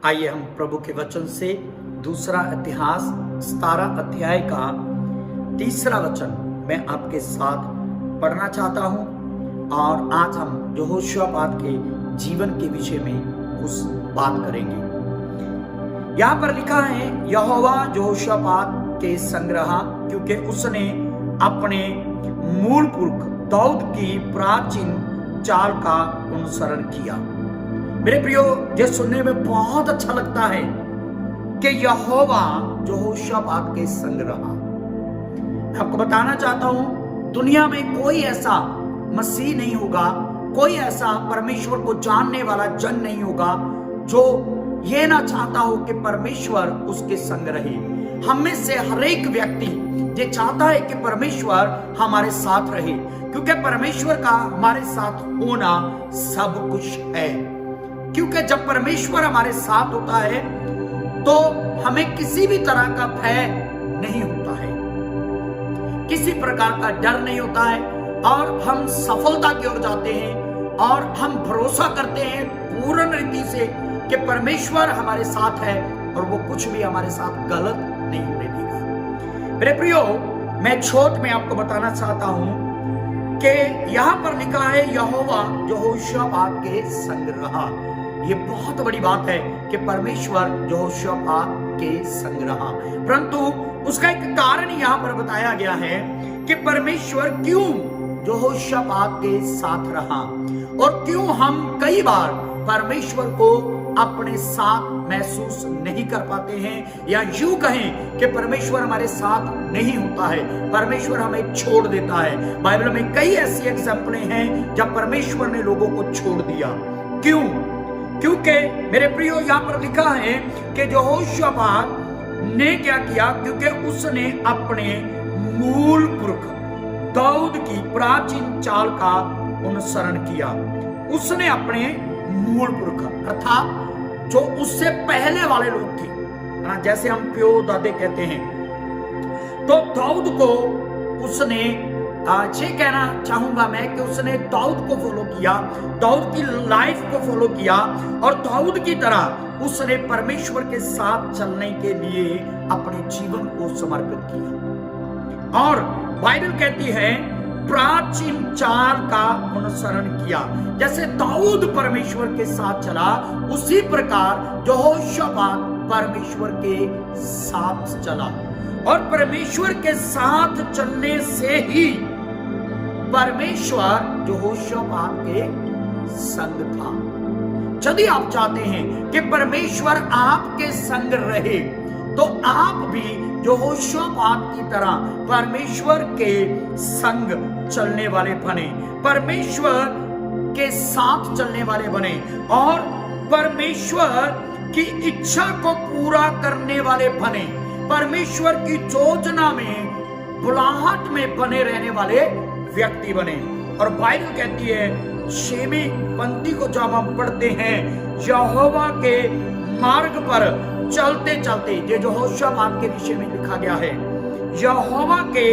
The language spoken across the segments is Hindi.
आइए हम प्रभु के वचन से दूसरा इतिहास 17 अध्याय का 3रा वचन मैं आपके साथ पढ़ना चाहता हूं। और आज हम यहोशापात के जीवन के विषय में कुछ बात करेंगे। यहां पर लिखा है, यहोवा यहोशापात के संग रहा, क्योंकि उसने अपने मूल पुरख दाऊद की प्राचीन चाल का अनुसरण किया। मेरे प्रियो, ये सुनने में बहुत अच्छा लगता है कि यहोवा यहोशापात के संग रहा। मैं आपको बताना चाहता हूं, दुनिया में कोई ऐसा मसीह नहीं होगा, कोई ऐसा परमेश्वर को जानने वाला जन नहीं होगा जो ये ना चाहता हो कि परमेश्वर उसके संग रहे। हम में से हर एक व्यक्ति ये चाहता है कि परमेश्वर हमारे साथ रहे, क्योंकि परमेश्वर का हमारे साथ होना सब कुछ है। क्योंकि जब परमेश्वर हमारे साथ होता है तो हमें किसी भी तरह का भय नहीं होता है, किसी प्रकार का डर नहीं होता है, और हम सफलता की ओर जाते हैं और हम भरोसा करते हैं पूर्ण रीति से कि परमेश्वर हमारे साथ है और वो कुछ भी हमारे साथ गलत नहीं होने देगा। मेरे प्रियो, मैं छोट में आपको बताना चाहता हूं कि यहां पर लिखा है, यहोवा यहोशापात के संग रहा। ये बहुत बड़ी बात है कि परमेश्वर यहोशापात के संग रहा, परंतु उसका एक कारण यहां पर बताया गया है कि परमेश्वर क्यों यहोशापात के साथ रहा और क्यों हम कई बार परमेश्वर को अपने साथ महसूस नहीं कर पाते हैं, या यूं कहें कि परमेश्वर हमारे साथ नहीं होता है, परमेश्वर हमें छोड़ देता है। बाइबल में कई ऐसी एग्जाम्पलें हैं जब परमेश्वर ने लोगों को छोड़ दिया। क्यों? क्योंकि मेरे प्रियो, यहां पर लिखा है कि यहोशापात ने क्या किया, क्योंकि उसने अपने मूल पुरख दाऊद की प्राचीन चाल का अनुसरण किया। उसने अपने मूल पुरख अर्थात जो उससे पहले वाले लोग थे ना, जैसे हम प्यो दादे कहते हैं, तो दाऊद को उसने ये कहना चाहूंगा मैं कि उसने दाऊद को फॉलो किया, दाऊद की लाइफ को फॉलो किया, और दाऊद की तरह उसने परमेश्वर के साथ चलने के लिए अपने जीवन को समर्पित किया। और बाइबल कहती है प्राचीन चाल का अनुसरण किया। जैसे दाऊद परमेश्वर के साथ चला, उसी प्रकार यहोशापात परमेश्वर के साथ चला, और परमेश्वर के साथ चलने से ही परमेश्वर यहोशापात के संग था। यदि आप चाहते हैं कि परमेश्वर आपके संग रहे, तो आप भी यहोशापात की तरह परमेश्वर के संग चलने वाले बने, परमेश्वर के साथ चलने वाले बने, और परमेश्वर की इच्छा को पूरा करने वाले बने, परमेश्वर की योजना में, बुलाहट में बने रहने वाले व्यक्ति बने। और बाइबल कहती है 6वीं पंक्ति को जब हम पढ़ते हैं, यहोवा के मार्ग पर चलते चलते, ये यहोशापात के विषय में लिखा गया है, यहोवा के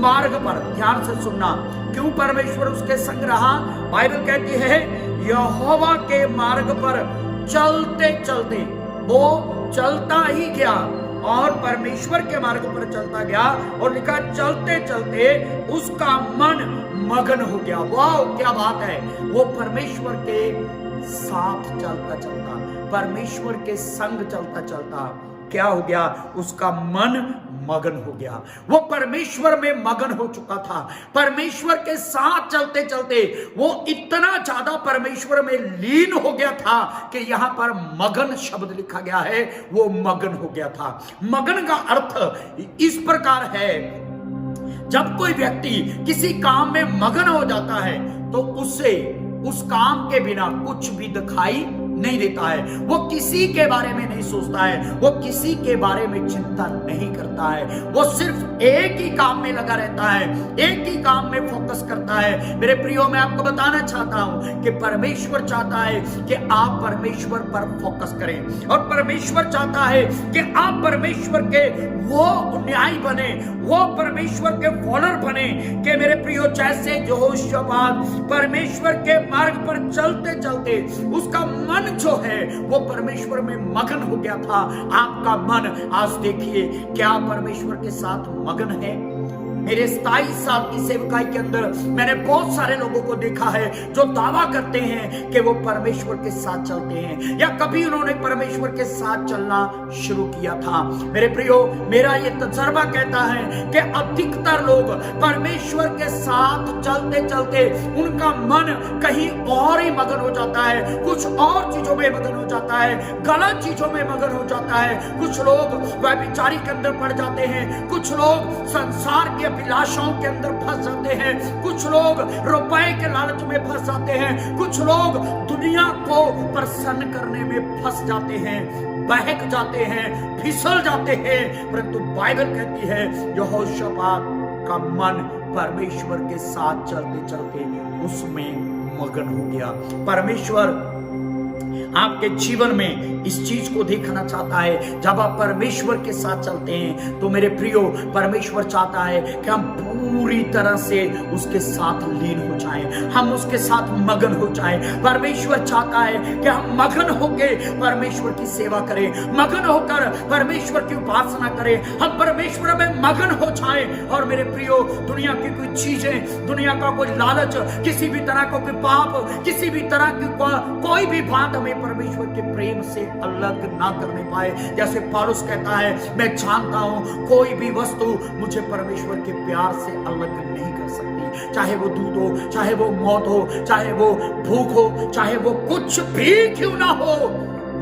मार्ग पर, ध्यान से सुनना, क्यों परमेश्वर उसके संग रहा। बाइबल कहती है यहोवा के मार्ग पर चलते चलते वो चलता ही गया और परमेश्वर के मार्ग पर चलता गया, और लिखा चलते चलते उसका मन मगन हो गया। वाह, क्या बात है! वो परमेश्वर के साथ चलता चलता, परमेश्वर के संग चलता चलता क्या हो गया? उसका मन मगन हो गया। वो परमेश्वर में मगन हो चुका था। परमेश्वर के साथ चलते चलते वो इतना ज्यादा परमेश्वर में लीन हो गया था कि यहां पर मगन शब्द लिखा गया है, वो मगन हो गया था। मगन का अर्थ इस प्रकार है, जब कोई व्यक्ति किसी काम में मगन हो जाता है तो उसे उस काम के बिना कुछ भी दिखाई नहीं देता है, वो किसी के बारे में नहीं सोचता है, वो किसी के बारे में चिंता नहीं करता है, वो सिर्फ एक ही काम में लगा रहता है, एक ही काम में फोकस करता है। मेरे प्रियो, मैं आपको बताना चाहता हूं कि परमेश्वर चाहता है कि आप परमेश्वर पर फोकस करें, और परमेश्वर चाहता है कि आप परमेश्वर के वो न्याय बने, वो परमेश्वर के फॉलोअर बने कि मेरे प्रियो, जैसे यहोशापात परमेश्वर के मार्ग पर चलते चलते उसका मन जो है वो परमेश्वर में मगन हो गया था। आपका मन आज देखिए क्या परमेश्वर के साथ मगन है। मेरे 27 साल की सेवकाई के अंदर मैंने बहुत सारे लोगों को देखा है जो दावा करते हैं कि वो परमेश्वर के साथ चलते हैं या कभी उन्होंने परमेश्वर के साथ चलना शुरू किया था। मेरे प्रियो, मेरा ये तजर्बा कहता है कि अधिकतर लोग परमेश्वर के साथ चलते चलते उनका मन कहीं और ही मगन हो जाता है, कुछ और चीजों में मगन हो जाता है, गलत चीजों में मगन हो जाता है। कुछ लोग व्यभिचारी के अंदर पड़ जाते हैं, कुछ लोग संसार के अभिलाषाओं के अंदर फंस जाते हैं, कुछ लोग रुपए के लालच में फंस जाते हैं, कुछ लोग दुनिया को प्रसन्न करने में फंस जाते हैं, बहक जाते हैं, फिसल जाते हैं। परंतु बाइबल कहती है यहोशापात का मन परमेश्वर के साथ चलते चलते उसमें मगन हो गया। परमेश्वर आपके जीवन में इस चीज को देखना चाहता है। जब आप परमेश्वर के साथ चलते हैं तो मेरे प्रियो, परमेश्वर चाहता है कि हम पूरी तरह से उसके साथ लीन हो जाएं, हम उसके साथ मगन हो जाएं। परमेश्वर चाहता है कि हम मगन होकर परमेश्वर की सेवा करें, मगन होकर परमेश्वर की उपासना करें, हम परमेश्वर में मगन हो जाएं। और मेरे प्रियो, दुनिया की कोई चीजें, दुनिया का कोई लालच, किसी भी तरह का कोई पाप, किसी भी तरह की कोई भी बात हमें परमेश्वर के प्रेम से अलग ना करने पाए। जैसे पौलुस कहता है, मैं जानता हूं कोई भी वस्तु मुझे परमेश्वर के प्यार से अलग नहीं कर सकती। चाहे वो दूध हो, चाहे वो मौत हो, चाहे वो भूख हो, चाहे वो कुछ भी क्यों ना हो,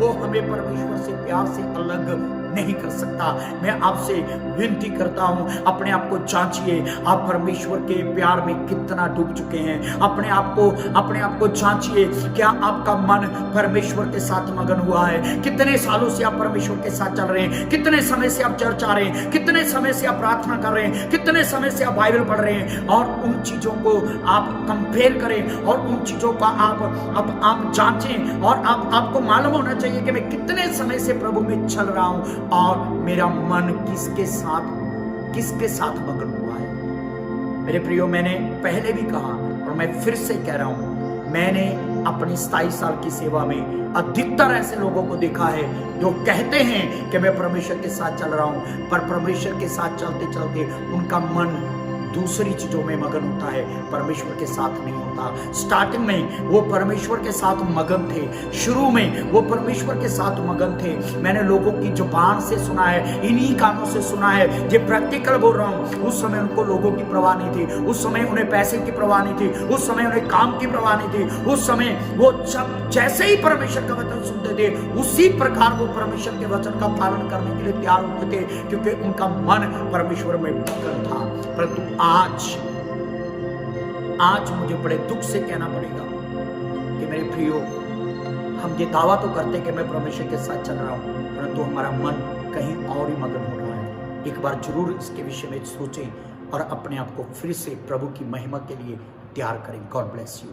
वो हमें परमेश्वर से प्यार से अलग नहीं कर सकता। मैं आपसे विनती करता हूं, अपने आप को जांचिए, आप परमेश्वर के प्यार में कितना डूब चुके हैं। अपने आप को जांचिए, क्या आपका मन परमेश्वर के साथ मगन हुआ है? कितने सालों से आप परमेश्वर के साथ चल रहे हैं? कितने समय से आप चर्च आ रहे हैं? कितने समय से आप प्रार्थना कर रहे हैं? कितने समय से आप बाइबल पढ़ रहे हैं? और उन चीजों को आप कंपेयर करें और उन चीजों का आप जांचें और आपको मालूम होना चाहिए कि मैं कितने समय से प्रभु में चल रहा हूं और मेरा मन किसके साथ मगन हुआ है। मेरे प्रियो, मैंने पहले भी कहा और मैं फिर से कह रहा हूं, मैंने अपनी 27 साल की सेवा में अधिकतर ऐसे लोगों को देखा है जो कहते हैं कि मैं परमेश्वर के साथ चल रहा हूं, पर परमेश्वर के साथ चलते चलते उनका मन दूसरी चीजों में मगन होता है, परमेश्वर के साथ नहीं होता। स्टार्टिंग में वो परमेश्वर के साथ मगन थे, शुरू में वो परमेश्वर के साथ मगन थे। मैंने लोगों की जुबान से सुना है, इन्हीं कानों से सुना है, जो प्रैक्टिकल बोल रहा हूं। उस समय उनको लोगों की परवाह नहीं थी, उस समय उन्हें पैसे की परवाह नहीं थी, उस समय उन्हें काम की परवाह नहीं थी। उस समय वो जैसे ही परमेश्वर का वचन सुनते थे उसी प्रकार वो परमेश्वर के वचन का पालन करने के लिए तैयार होते थे, क्योंकि उनका मन परमेश्वर में मगन था। परंतु आज मुझे बड़े दुख से कहना पड़ेगा कि मेरे प्रियो, हम ये दावा तो करते कि मैं परमेश्वर के साथ चल रहा हूं, परंतु हमारा मन कहीं और ही मगन हो रहा है। एक बार जरूर इसके विषय में सोचें और अपने आप को फिर से प्रभु की महिमा के लिए तैयार करें। God bless you.